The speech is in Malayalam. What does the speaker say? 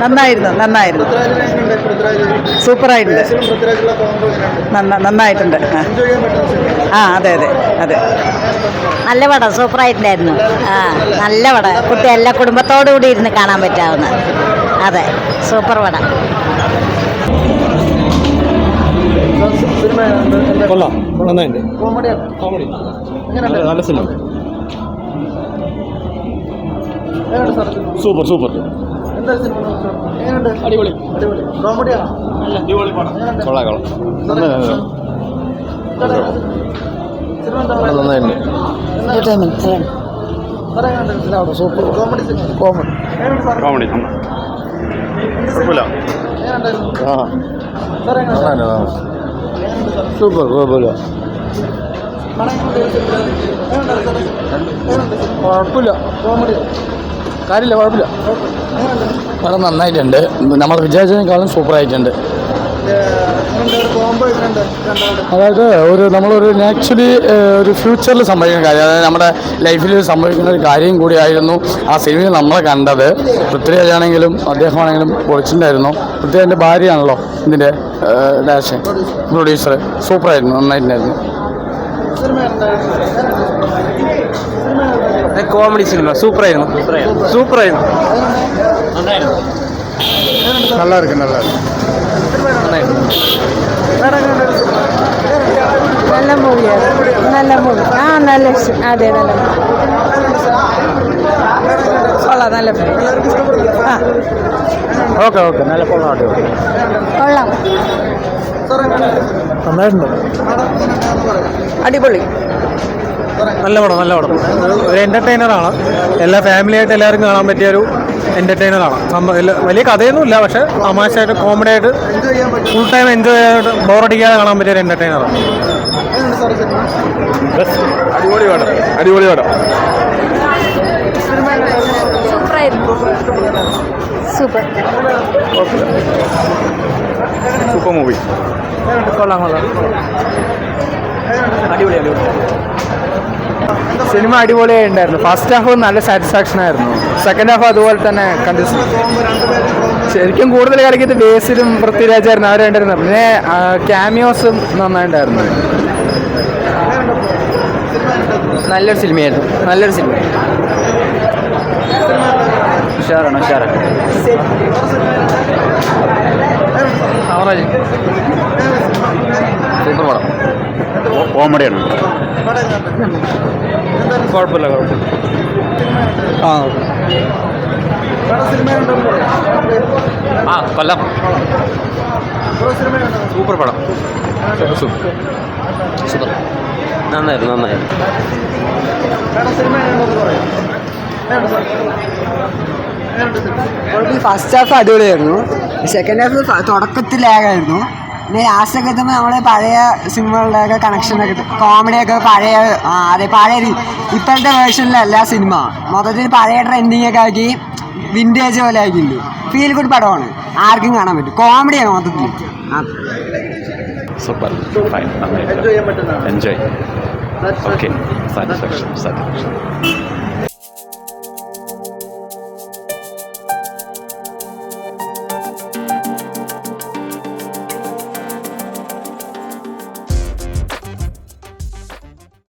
നന്നായിരുന്നു. സൂപ്പറായിട്ടുണ്ട്. നന്നായിട്ടുണ്ട്. അതെ. നല്ല പടം, സൂപ്പറായിട്ടുണ്ടായിരുന്നു. നല്ല പടം, കുട്ടി എല്ലാ കുടുംബത്തോടു കൂടി ഇരുന്ന് കാണാൻ പറ്റാവുന്ന. അതെ, സൂപ്പർ പടം. കൊള്ളാം, നന്നായിട്ട്. കോമഡി നല്ല സിനിമ. സൂപ്പർ. അടിപൊളി. കൊള്ളാം. നന്നായിട്ട്. കോമഡി കുഴപ്പമില്ല. സൂപ്പർ. കുഴപ്പമില്ല. കാര്യമില്ല, കുഴപ്പമില്ല. വളരെ നന്നായിട്ടുണ്ട്. നമ്മൾ വിചാരിച്ചതിനേക്കാളും സൂപ്പറായിട്ടുണ്ട്. അതായത് നമ്മളൊരു ആക്ച്വലി ഒരു ഫ്യൂച്ചറിൽ സംഭവിക്കുന്ന കാര്യം, അതായത് നമ്മുടെ ലൈഫിൽ സംഭവിക്കുന്ന ഒരു കാര്യം കൂടിയായിരുന്നു ആ സിനിമയിൽ നമ്മളെ കണ്ടത്. പൃഥ്വിരാജാണെങ്കിലും അദ്ദേഹമാണെങ്കിലും പൊളിച്ചിട്ടുണ്ടായിരുന്നു. പൃഥ്വിരാജിൻ്റെ ഭാര്യയാണല്ലോ ഇതിൻ്റെ ഡയറക്ഷൻ പ്രൊഡ്യൂസർ. സൂപ്പറായിരുന്നു, നന്നായിട്ടുണ്ടായിരുന്നു. കോമഡി സിനിമ സൂപ്പറായിരുന്നു. நல்லா இருக்கு. നല്ല മൂവിയാണ്. നല്ല മൂവി. നല്ല ഇഷ്ടം. അതെ, നല്ല കൊള്ളാം. നല്ല ഓക്കെ നല്ല കൊള്ളാം. നന്നായിട്ടുണ്ട്. അടിപൊളി. നല്ല പടം. ഒരു എൻ്റർടൈനറാണ്. എല്ലാ ഫാമിലിയായിട്ട് എല്ലാവരും കാണാൻ പറ്റിയൊരു എൻ്റർടൈനറാണ്. വലിയ കഥയൊന്നുമില്ല, പക്ഷേ തമാശയായിട്ട് കോമഡിയായിട്ട് ഫുൾ ടൈം എൻജോയ് ചെയ്യാനായിട്ട് ബോറടിക്കാതെ കാണാൻ പറ്റിയൊരു എൻ്റർടൈനറാണ്. അടിപൊളി പടം. Super movie. കൊള്ളാം. അടിപൊളി. സിനിമ അടിപൊളിയായിട്ടുണ്ടായിരുന്നു. ഫസ്റ്റ് ഹാഫ് നല്ല സാറ്റിസ്ഫാക്ഷൻ ആയിരുന്നു. സെക്കൻഡ് ഹാഫ് അതുപോലെ തന്നെ ശരിക്കും കൂടുതൽ കളിക്കുന്നത് ബേസിലും പൃഥ്വിരാജായിരുന്നു, അവരുണ്ടായിരുന്നു. പിന്നെ ക്യാമിയോസും നന്നായിട്ടുണ്ടായിരുന്നു. നല്ലൊരു സിനിമയായിരുന്നു. ഉഷാറാണ്. സൂപ്പർ പടം. കോമഡിയാണ്. കുഴപ്പമില്ല. കൊല്ലം. സൂപ്പർ പടം. സൂപ്പർ. നന്നായിരുന്നു. ഫസ്റ്റ് ഹാഫ് അടിപൊളിയായിരുന്നു. സെക്കൻഡ് ഹാഫ് തുടക്കത്തിൽ ലാഗായിരുന്നു. പിന്നെ ലാസ്റ്റൊക്കെ എത്തുമ്പോൾ നമ്മളെ പഴയ സിനിമകളുടെയൊക്കെ കണക്ഷനൊക്കെ കോമഡിയൊക്കെ പഴയ ഇപ്പോഴത്തെ വേർഷനിലല്ല സിനിമ. മൊത്തത്തിൽ പഴയ ട്രെൻഡിങ്ങൊക്കെ ആക്കി വിൻറ്റേജ് പോലെ ആക്കിയിട്ടുണ്ട്. ഫീൽ ഗുഡ് പടമാണ്, ആർക്കും കാണാൻ പറ്റും. കോമഡിയാണ് മൊത്തത്തിൽ. സൂപ്പർ. എൻജോയ്. ഓക്കെ. സാറ്റിസ്ഫാക്ഷൻ.